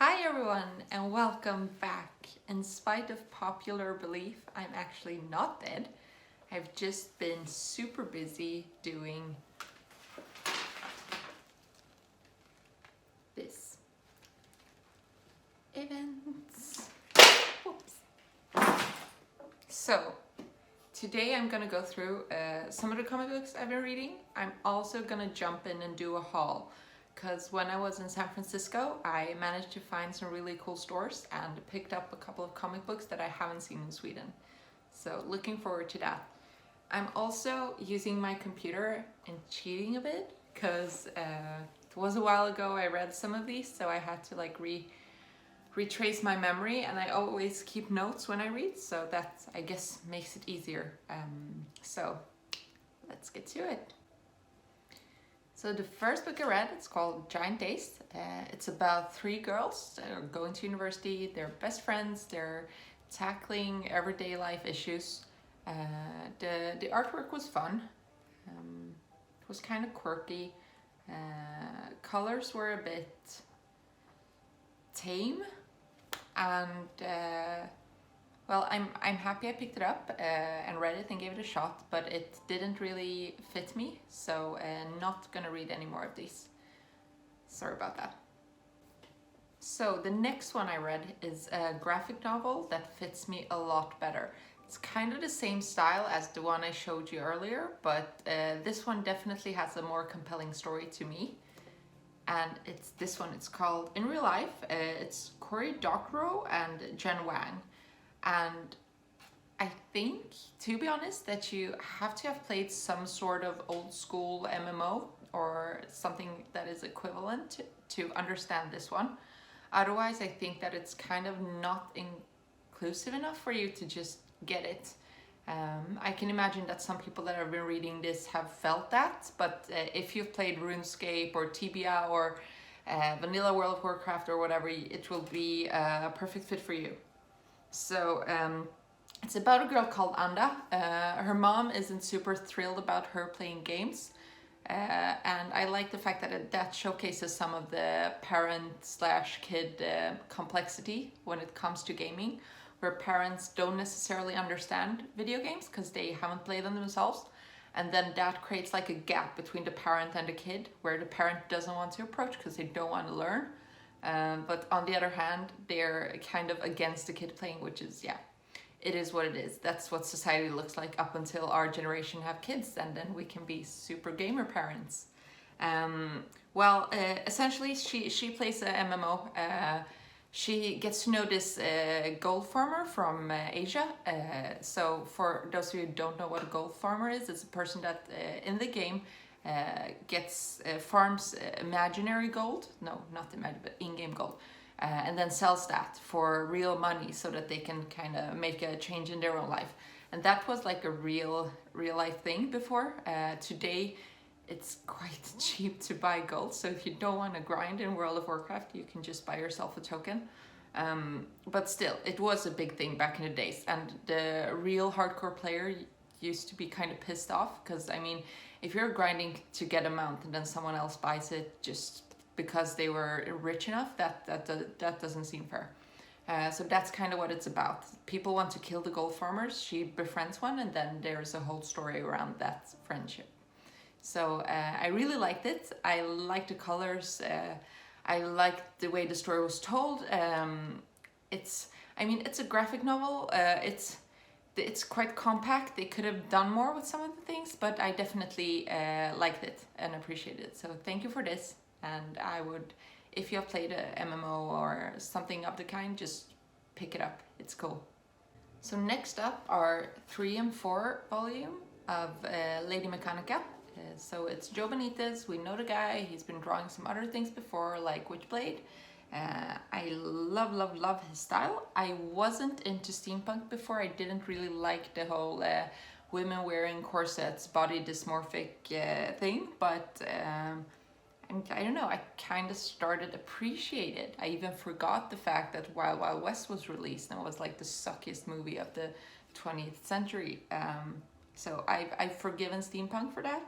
Hi everyone and welcome back. In spite of popular belief, I'm actually not dead. I've just been super busy doing this. Events. Whoops. So, today I'm gonna go through some of the comic books I've been reading. I'm also gonna jump in and do a haul. Because when I was in San Francisco, I managed to find some really cool stores and picked up a couple of comic books that I haven't seen in Sweden. So looking forward to that. I'm also using my computer and cheating a bit because it was a while ago I read some of these, so I had to like retrace my memory, and I always keep notes when I read, so that I guess makes it easier. So let's get to it. So the first book I read, it's called Giant Days. It's about three girls that are going to university, they're best friends, they're tackling everyday life issues. The artwork was fun, it was kind of quirky, colors were a bit tame, and well, I'm happy I picked it up and read it and gave it a shot, but it didn't really fit me, so not gonna read any more of these. Sorry about that. So the next one I read is a graphic novel that fits me a lot better. It's kind of the same style as the one I showed you earlier, but this one definitely has a more compelling story to me. And it's this one, it's called In Real Life. It's Cory Doctorow and Jen Wang. And I think, to be honest, that you have to have played some sort of old school MMO or something that is equivalent to understand this one. Otherwise, I think that it's kind of not inclusive enough for you to just get it. I can imagine that some people that have been reading this have felt that, but if you've played RuneScape or Tibia or Vanilla World of Warcraft or whatever, it will be a perfect fit for you. So it's about a girl called Anda. Her mom isn't super thrilled about her playing games, and I like the fact that that showcases some of the parent/kid complexity when it comes to gaming, where parents don't necessarily understand video games because they haven't played them themselves, and then that creates like a gap between the parent and the kid, where the parent doesn't want to approach because they don't want to learn. But on the other hand, they're kind of against the kid playing, which is, yeah, it is what it is. That's what society looks like up until our generation have kids, and then we can be super gamer parents. Essentially, she plays a MMO. She gets to know this gold farmer from Asia. So for those of you who don't know what a gold farmer is, it's a person that in the game farms imaginary gold, no, not imaginary, but in-game gold, and then sells that for real money so that they can kind of make a change in their own life. And that was like a real life thing before. Today it's quite cheap to buy gold, so if you don't want to grind in World of Warcraft, you can just buy yourself a token. But still, it was a big thing back in the days, and the real hardcore player used to be kind of pissed off, because I mean, if you're grinding to get a mount and then someone else buys it just because they were rich enough, that doesn't seem fair. So that's kind of what it's about. People want to kill the gold farmers. She befriends one, and then there's a whole story around that friendship. So I really liked it. I liked the colors. I liked the way the story was told. It's a graphic novel. It's quite compact. They could have done more with some of the things, but I definitely liked it and appreciated it. So thank you for this. And I would, if you have played a MMO or something of the kind, just pick it up. It's cool. So next up are 3 and 4 volume of Lady Mechanica. So it's Joe Benitez. We know the guy. He's been drawing some other things before, like Witchblade. I love his style. I wasn't into steampunk before. I didn't really like the whole women wearing corsets, body dysmorphic thing, but I don't know, I kind of started appreciate it. I even forgot the fact that Wild Wild West was released and it was like the suckiest movie of the 20th century. So I've forgiven steampunk for that.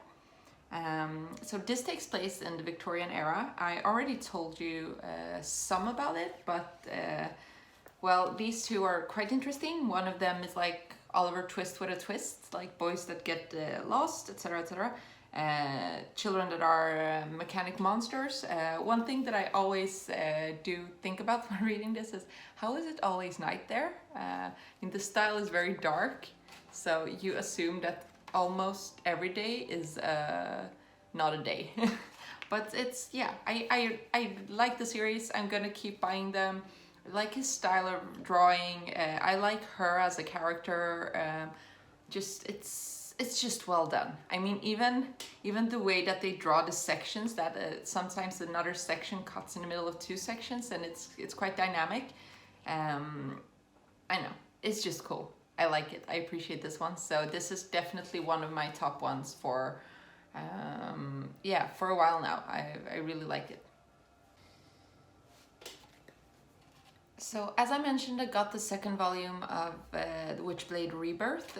So this takes place in the Victorian era. I already told you some about it, but well, these two are quite interesting. One of them is like Oliver Twist with a twist, like boys that get lost, etc., etc. Children that are mechanic monsters. One thing that I always do think about when reading this is, how is it always night there? The style is very dark, so you assume that almost every day is not a day. But it's, yeah, I like the series. I'm gonna keep buying them. I like his style of drawing. I like her as a character. It's just well done. I mean, even the way that they draw the sections, that sometimes another section cuts in the middle of two sections, and it's quite dynamic. I know, it's just cool. I like it. I appreciate this one. So this is definitely one of my top ones for yeah, for a while now. I really like it. So as I mentioned, I got the second volume of The Witchblade Rebirth.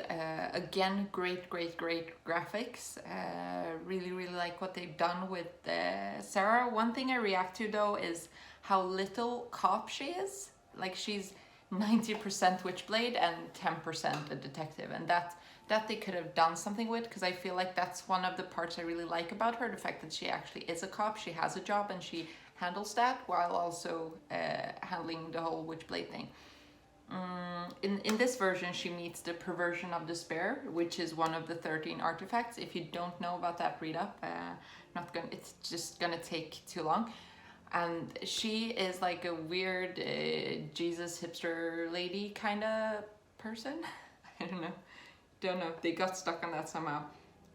Again, great graphics. Really like what they've done with Sarah. One thing I react to though is how little cop she is. Like, she's 90% Witchblade and 10% a detective, and that they could have done something with, because I feel like that's one of the parts I really like about her, the fact that she actually is a cop, she has a job, and she handles that while also handling the whole Witchblade thing. In this version, she meets the Perversion of Despair, which is one of the 13 artifacts. If you don't know about that, read up. It's just gonna take too long. And she is like a weird Jesus hipster lady kind of person. I don't know. They got stuck on that somehow.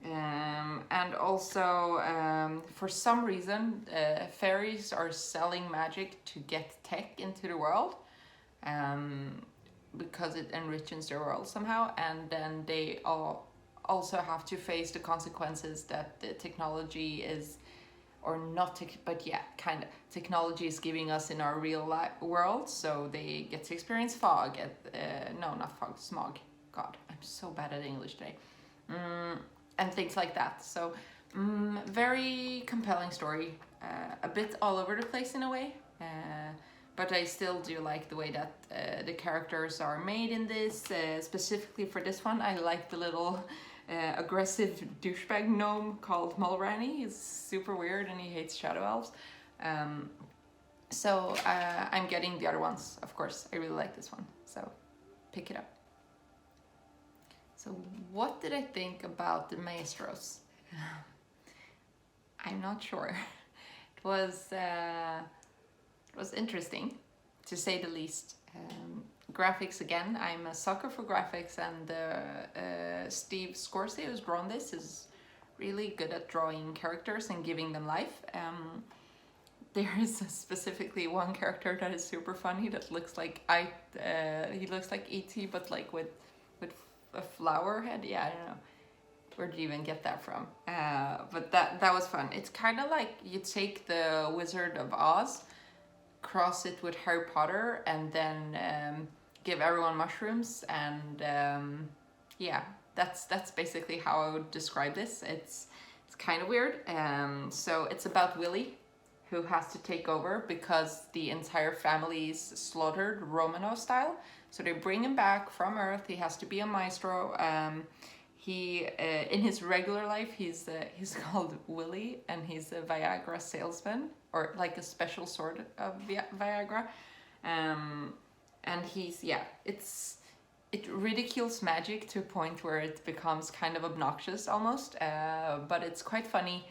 And also, for some reason, fairies are selling magic to get tech into the world, because it enriches their world somehow, and then they all also have to face the consequences that the technology is, or not, but yeah, kind of, technology is giving us in our real world. So they get to experience fog, no, not fog, smog. God, I'm so bad at English today. And things like that. So very compelling story, a bit all over the place in a way, but I still do like the way that the characters are made in this. Specifically for this one, I like the little aggressive douchebag gnome called Mulrani. He's super weird and he hates shadow elves. So I'm getting the other ones, of course. I really like this one, so pick it up. So what did I think about the Maestros? I'm not sure. It was interesting, to say the least. Graphics again, I'm a sucker for graphics, and Steve Scorsese, who's drawn this, is really good at drawing characters and giving them life. There is specifically one character that is super funny that looks like he looks like E.T. but like with a flower head. Yeah, I don't know. Where did you even get that from? But that was fun. It's kind of like you take the Wizard of Oz, cross it with Harry Potter, and then give everyone mushrooms, and yeah, that's basically how I would describe this. It's kind of weird. So it's about Willie, who has to take over because the entire family is slaughtered Romanov style. So they bring him back from Earth. He has to be a maestro. He in his regular life, he's called Willie, and he's a Viagra salesman, or like a special sort of Viagra. And he's, yeah, it ridicules magic to a point where it becomes kind of obnoxious almost, but it's quite funny.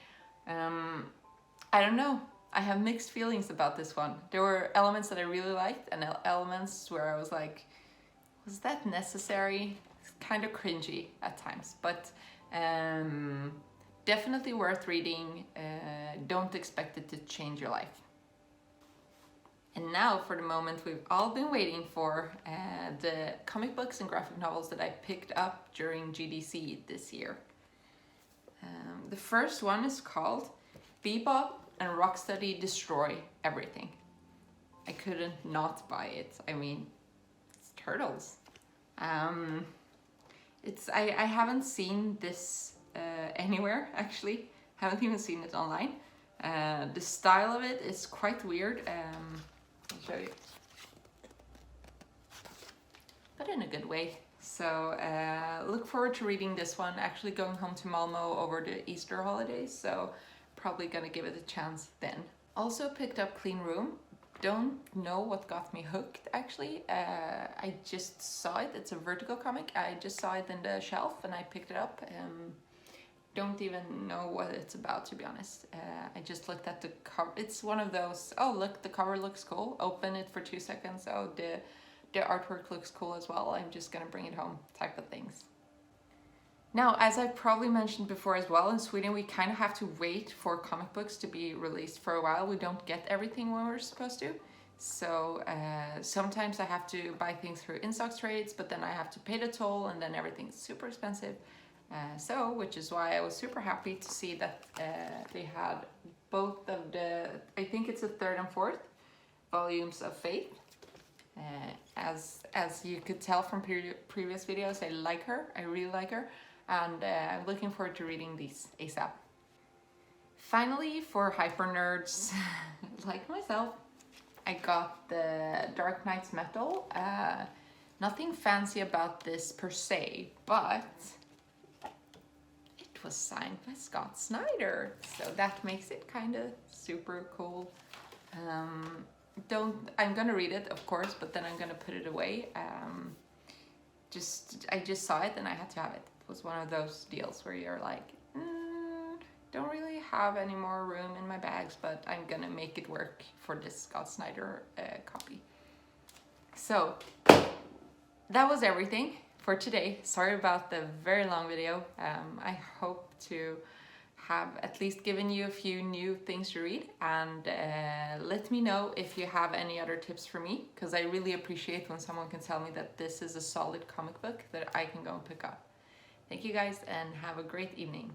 I don't know. I have mixed feelings about this one. There were elements that I really liked, and elements where I was like, was that necessary? It's kind of cringy at times, but definitely worth reading. Don't expect it to change your life. And now for the moment we've all been waiting for, the comic books and graphic novels that I picked up during GDC this year. The first one is called Bebop and Rocksteady Destroy Everything. I couldn't not buy it. I mean, it's turtles. I haven't seen this anywhere actually. Haven't even seen it online. The style of it is quite weird. I'll show you. But in a good way. So look forward to reading this one. Actually going home to Malmo over the Easter holidays, so probably gonna give it a chance then. Also picked up Clean Room. Don't know what got me hooked actually. I just saw it. It's a Vertigo comic. I just saw it in the shelf and I picked it up. Don't even know what it's about, to be honest. I just looked at the cover. It's one of those, oh look, the cover looks cool. Open it for 2 seconds. Oh, the artwork looks cool as well. I'm just gonna bring it home type of things. Now, as I've probably mentioned before as well, in Sweden we kind of have to wait for comic books to be released for a while. We don't get everything when we're supposed to. So sometimes I have to buy things through in-stock trades, but then I have to pay the toll and then everything's super expensive. Which is why I was super happy to see that they had both of the, I think it's the 3rd and 4th volumes of Faith. As you could tell from previous videos, I like her, I really like her, and I'm looking forward to reading these ASAP. Finally, for hyper nerds like myself, I got the Dark Knight's Metal. Nothing fancy about this per se, but it was signed by Scott Snyder, so that makes it kind of super cool. I'm gonna read it, of course, but then I'm gonna put it away. I just saw it and I had to have it. It was one of those deals where you're like, don't really have any more room in my bags, but I'm gonna make it work for this Scott Snyder copy. So that was everything for today. Sorry about the very long video. I hope to have at least given you a few new things to read, and let me know if you have any other tips for me, because I really appreciate when someone can tell me that this is a solid comic book that I can go and pick up. Thank you guys and have a great evening.